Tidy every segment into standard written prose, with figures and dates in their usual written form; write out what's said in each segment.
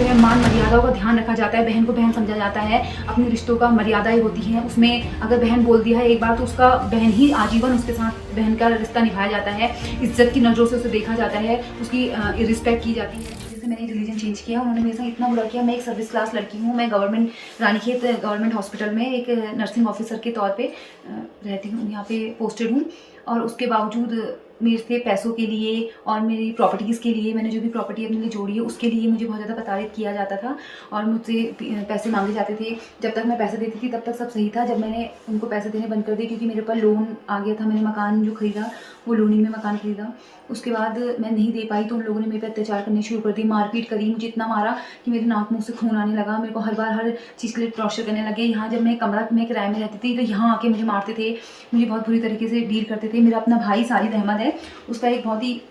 जो है मान मर्यादाओं का ध्यान रखा जाता है, बहन को बहन समझा जाता है, अपने रिश्तों का मर्यादाएं होती हैं। उसमें अगर बहन बोल दिया है एक बार तो उसका बहन ही आजीवन उसके साथ बहन का रिश्ता निभाया जाता है, इज्जत की नज़रों से उसे देखा जाता है, उसकी रिस्पेक्ट की जाती है। जैसे मैंने रिलीजन चेंज किया, उन्होंने मेरे साथ इतना बुरा किया। मैं एक सर्विस क्लास लड़की हूँ, मैं गवर्नमेंट रानीखेत गवर्नमेंट हॉस्पिटल में एक नर्सिंग ऑफिसर के तौर पे रहती हूँ, यहाँ पे पोस्टेड हूँ। और उसके बावजूद मेरे से पैसों के लिए और मेरी प्रॉपर्टीज़ के लिए, मैंने जो भी प्रॉपर्टी अपने लिए जोड़ी है उसके लिए मुझे बहुत ज़्यादा प्रताड़ित किया जाता था और मुझसे पैसे मांगे जाते थे। जब तक मैं पैसे देती थी तब तक सब सही था। जब मैंने उनको पैसे देने बंद कर दिए क्योंकि मेरे ऊपर लोन आ गया था, मैंने मकान जो खरीदा वो लोनिंग में मकान खरीदा, उसके बाद मैं नहीं दे पाई तो उन लोगों ने मेरे पे अत्याचार करने शुरू कर दी, मारपीट करी, मुझे इतना मारा कि मेरे नाक मुँह से खून आने लगा। मेरे को हर बार हर चीज़ के लिए टॉर्चर करने लगे। यहाँ जब मैं कमरा में किराए में रहती थी तो यहाँ आके मुझे मारते थे, मुझे बहुत बुरी तरीके से डील करते थे। मेरा अपना भाई साजिद अहमद है, उसका एक बहुत ही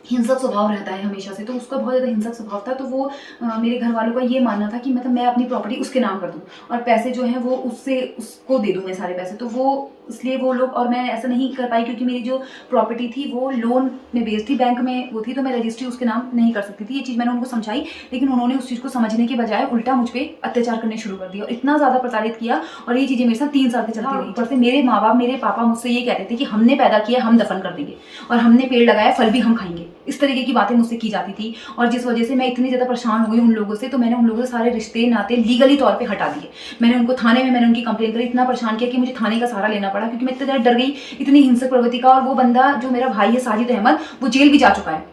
हिंसक स्वभाव रहता है हमेशा से, तो उसका बहुत ज़्यादा हिंसक स्वभाव था। तो वो मेरे घर वालों का ये मानना था कि मतलब मैं अपनी प्रॉपर्टी उसके नाम कर दूं और पैसे जो हैं वो उसको दे दूं, मैं सारे पैसे। तो वो इसलिए वो लोग, और मैं ऐसा नहीं कर पाई क्योंकि मेरी जो प्रॉपर्टी थी वो लोन में बेस्ड थी, बैंक में वो थी, तो मैं रजिस्ट्री उसके नाम नहीं कर सकती थी। ये चीज़ मैंने उनको समझाई, लेकिन उन्होंने उस चीज़ को समझने के बजाय उल्टा मुझ पर अत्याचार करने शुरू कर दिया और इतना ज़्यादा प्रताड़ित किया। और ये चीज़ें मेरे साथ 3 साल से चलती रही। ऊपर से मेरे माँ बाप, मेरे पापा मुझसे ये कहते थे कि हमने पैदा किया हम दफन कर देंगे और हमने पेड़ लगाया फल भी हम खाएंगे, इस तरीके की बातें मुझसे की जाती थी। और जिस वजह से मैं इतनी ज़्यादा परेशान हो गई उन लोगों से, तो मैंने उन लोगों से सारे रिश्ते नाते लीगली तौर पे हटा दिए। मैंने उनको थाने में मैंने उनकी कंप्लेंट करी, इतना परेशान किया कि मुझे थाने का सहारा लेना पड़ा क्योंकि मैं इतनी ज़्यादा डर गई इतनी हिंसक प्रवृत्ति का। और वो बंदा जो मेरा भाई है साजिद अहमद, वो जेल भी जा चुका है,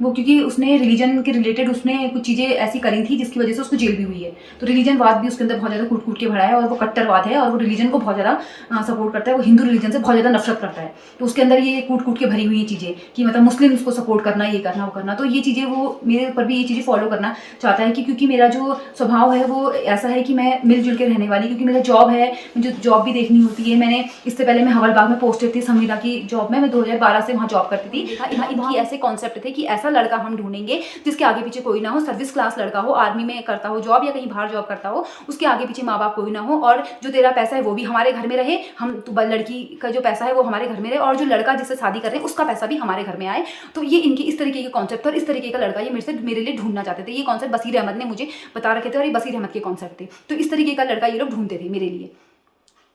वो क्योंकि उसने रिलीजन के रिलेटेड उसने कुछ चीज़ें ऐसी करी थी जिसकी वजह से उसको जेल भी हुई है। तो रिलीजनवाद भी उसके अंदर बहुत ज़्यादा कूट कूट के भरा है और वो कट्टरवाद है और वो रिलीजन को बहुत ज़्यादा सपोर्ट करता है, वो हिंदू रिलीजन से बहुत ज़्यादा नफरत करता है। तो उसके अंदर ये कूट कूट के भरी हुई चीज़ें कि मतलब मुस्लिम्स को सपोर्ट करना, ये करना वो करना। तो ये चीज़ें वो मेरे ऊपर भी ये चीज़ें फॉलो करना चाहता है कि क्योंकि मेरा जो स्वभाव है वो ऐसा है कि मैं मिलजुल के रहने वाली, क्योंकि मेरा जॉब है, मुझे जॉब भी देखनी होती है। मैंने इससे पहले मैं हवलबाग में पोस्टेड थी संविदा की जॉब में, मैं 2012 से वहाँ जॉब करती थी। इनकी ऐसे कॉन्सेप्ट थे कि ऐसा लड़का हम ढूंढेंगे जिसके आगे पीछे कोई ना हो, सर्विस क्लास लड़का हो, आर्मी में करता हो जॉब या कहीं बाहर जॉब करता हो, उसके आगे पीछे माँ बाप कोई ना हो, और जो तेरा पैसा है वो भी हमारे घर में रहे, हम तो लड़की का जो पैसा है वो हमारे घर में रहे, और जो लड़का जिससे शादी कर रहे हैं उसका पैसा भी हमारे घर में आए। तो ये इनकी इस तरीके के कॉन्सेप्ट और इस तरीके का लड़का ये मेरे लिए ढूंढना चाहते थे। ये कॉन्सेप्ट बसीर अहमद ने मुझे बता रखे थे और ये बसीर अहमद के कॉन्सेप्ट थे। तो इस तरीके का लड़का ये लोग ढूंढते थे मेरे लिए।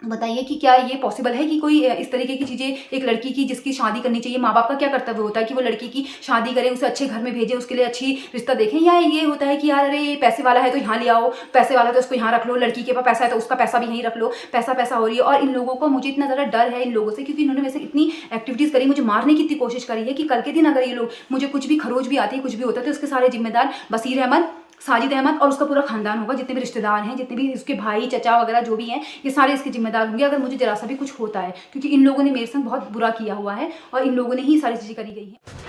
बताइए कि क्या ये पॉसिबल है कि कोई इस तरीके की चीज़ें, एक लड़की की जिसकी शादी करनी चाहिए, माँ बाप का क्या कर्तव्य होता है कि वो लड़की की शादी करें, उसे अच्छे घर में भेजें, उसके लिए अच्छी रिश्ता देखें, या ये होता है कि यार अरे ये पैसे वाला है तो यहाँ ले आओ, पैसे वाला तो उसको यहाँ रख लो, लड़की के पास पैसा है तो उसका पैसा भी यहीं रख लो, पैसा पैसा हो रही है। और इन लोगों को, मुझे इतना ज़्यादा डर है इन लोगों से क्योंकि इन्होंने वैसे इतनी एक्टिविटीज़ करी, मुझे मारने की इतनी कोशिश करी है कि कल के दिन अगर ये लोग मुझे कुछ भी खरोच भी आती है, कुछ भी होता है, तो उसके सारे जिम्मेदार बसीर अहमद, साजिद अहमद और उसका पूरा खानदान होगा। जितने भी रिश्तेदार हैं, जितने भी उसके भाई चचा वगैरह जो भी हैं, ये सारे इसके जिम्मेदार होंगे अगर मुझे जरा सा भी कुछ होता है, क्योंकि इन लोगों ने मेरे संग बहुत बुरा किया हुआ है और इन लोगों ने ही सारी चीज़ें करी गई हैं।